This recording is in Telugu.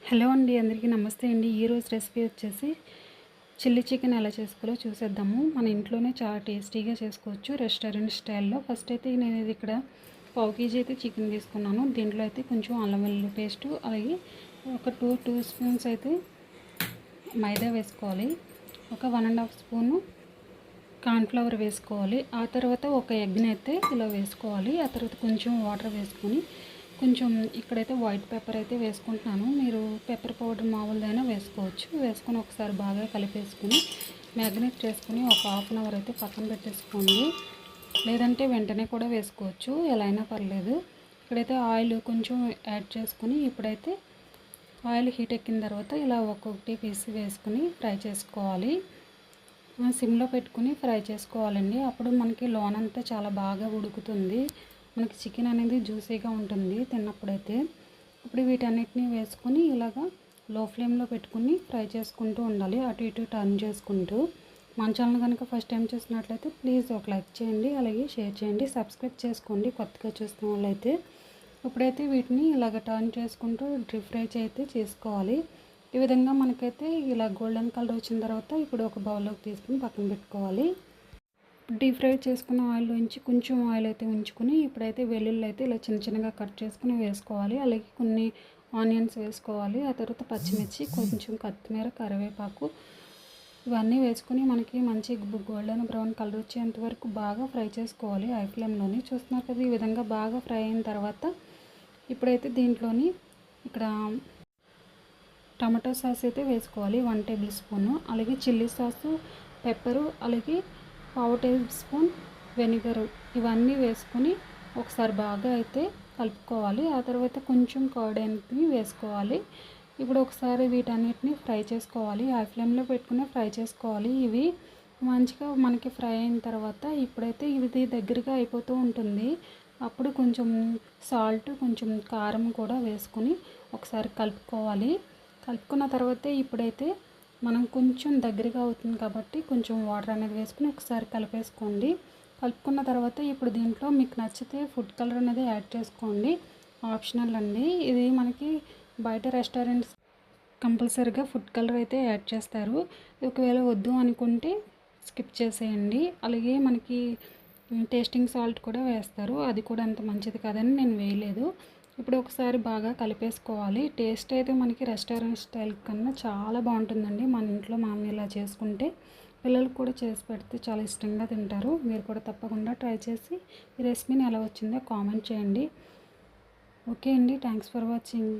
హలో అండి, అందరికీ నమస్తే అండి. ఈరోజు రెసిపీ వచ్చేసి చిల్లీ చికెన్ ఎలా చేసుకోవాలో చూసేద్దాము. మన ఇంట్లోనే చాలా టేస్టీగా చేసుకోవచ్చు రెస్టారెంట్ స్టైల్లో. ఫస్ట్ అయితే నేను ఇక్కడ పావు కేజీ అయితే చికెన్ తీసుకున్నాను. దీంట్లో అయితే కొంచెం అల్లం వెల్లుల్లి పేస్టు, అలాగే ఒక టూ స్పూన్స్ అయితే మైదా వేసుకోవాలి. ఒక 1.5 స్పూను కార్న్ఫ్లవర్ వేసుకోవాలి. ఆ తర్వాత ఒక ఎగ్ని అయితే ఇలా వేసుకోవాలి. ఆ తర్వాత కొంచెం వాటర్ వేసుకొని కొంచెం ఇక్కడైతే వైట్ పెప్పర్ అయితే వేసుకుంటున్నాను. మీరు పెప్పర్ పౌడర్ మామూలుదైనా వేసుకోవచ్చు. వేసుకొని ఒకసారి బాగా కలిపేసుకుని మ్యాగ్నేట్ చేసుకుని ఒక హాఫ్ అన్ అవర్ అయితే పక్కన పెట్టేసుకోండి. లేదంటే వెంటనే కూడా వేసుకోవచ్చు, ఎలా అయినా పర్లేదు. ఇక్కడైతే ఆయిల్ కొంచెం యాడ్ చేసుకుని ఇప్పుడైతే ఆయిల్ హీట్ ఎక్కిన తర్వాత ఇలా ఒక్కొక్కటి పీస్ వేసుకుని ఫ్రై చేసుకోవాలి. సిమ్లో పెట్టుకుని ఫ్రై చేసుకోవాలండి. అప్పుడు మనకి లోనంతా చాలా బాగా ఉడుకుతుంది. మనకి చికెన్ అనేది జ్యూసీగా ఉంటుంది తిన్నప్పుడైతే. ఇప్పుడు వీటన్నిటిని వేసుకొని ఇలాగా లో ఫ్లేమ్లో పెట్టుకుని ఫ్రై చేసుకుంటూ ఉండాలి, అటు ఇటు టర్న్ చేసుకుంటూ. మన ఛానల్ కనుక ఫస్ట్ టైం చూసినట్లయితే ప్లీజ్ ఒక లైక్ చేయండి, అలాగే షేర్ చేయండి, సబ్స్క్రైబ్ చేసుకోండి కొత్తగా చూస్తున్న వాళ్ళైతే. ఇప్పుడైతే వీటిని ఇలాగ టర్న్ చేసుకుంటూ డీప్ ఫ్రై అయితే చేసుకోవాలి. ఈ విధంగా మనకైతే ఇలా గోల్డెన్ కలర్ వచ్చిన తర్వాత ఇప్పుడు ఒక బౌల్లోకి తీసుకుని పక్కన పెట్టుకోవాలి. డీప్ ఫ్రై చేసుకున్న ఆయిల్లోంచి కొంచెం ఆయిల్ అయితే ఉంచుకొని ఇప్పుడైతే వెల్లుల్లి అయితే ఇలా చిన్న చిన్నగా కట్ చేసుకుని వేసుకోవాలి. అలాగే కొన్ని ఆనియన్స్ వేసుకోవాలి. ఆ తర్వాత పచ్చిమిర్చి, కొంచెం కొత్తిమీర, కరివేపాకు ఇవన్నీ వేసుకొని మనకి మంచి గోల్డెన్ బ్రౌన్ కలర్ వచ్చేంత వరకు బాగా ఫ్రై చేసుకోవాలి హై ఫ్లేమ్లోని. చూస్తున్నారు కదా, ఈ విధంగా బాగా ఫ్రై అయిన తర్వాత ఇప్పుడైతే దీంట్లోని ఇక్కడ టమాటో సాస్ అయితే వేసుకోవాలి 1 టేబుల్ స్పూను, అలాగే చిల్లీ సాసు, పెప్పరు, అలాగే పావు టేబుల్ స్పూన్ వెనిగర్ ఇవన్నీ వేసుకొని ఒకసారి బాగా అయితే కలుపుకోవాలి. ఆ తర్వాత కొంచెం కర్డ్ అనేది వేసుకోవాలి. ఇప్పుడు ఒకసారి వీటన్నిటిని ఫ్రై చేసుకోవాలి. హై ఫ్లేమ్లో పెట్టుకుని ఫ్రై చేసుకోవాలి. ఇవి మంచిగా మనకి ఫ్రై అయిన తర్వాత ఇప్పుడైతే ఇది దగ్గరగా అయిపోతూ ఉంటుంది. అప్పుడు కొంచెం సాల్ట్, కొంచెం కారం కూడా వేసుకొని ఒకసారి కలుపుకోవాలి. కలుపుకున్న తర్వాత ఇప్పుడైతే మనం కొంచెం దగ్గరగా అవుతుంది కాబట్టి కొంచెం వాటర్ అనేది వేసుకుని ఒకసారి కలిపేసుకోండి. కలుపుకున్న తర్వాత ఇప్పుడు దీంట్లో మీకు నచ్చితే ఫుడ్ కలర్ అనేది యాడ్ చేసుకోండి, ఆప్షనల్ అండి. ఇది మనకి బయట రెస్టారెంట్స్ కంపల్సరీగా ఫుడ్ కలర్ అయితే యాడ్ చేస్తారు. ఒకవేళ వద్దు అనుకుంటే స్కిప్ చేసేయండి. అలాగే మనకి టేస్టింగ్ సాల్ట్ కూడా వేస్తారు, అది కూడా అంత మంచిది కాదని నేను వేయలేదు. ఇప్పుడు ఒకసారి బాగా కలిపేసుకోవాలి. టేస్ట్ అయితే మనకి రెస్టారెంట్ స్టైల్ కన్నా చాలా బాగుంటుందండి. మన ఇంట్లో మనం ఇలా చేసుకుంటే పిల్లలకు కూడా చేసి పెడితే చాలా ఇష్టంగా తింటారు. మీరు కూడా తప్పకుండా ట్రై చేసి ఈ రెసిపీని ఎలా వచ్చిందో కామెంట్ చేయండి. ఓకే అండి, థ్యాంక్స్ ఫర్ వాచింగ్.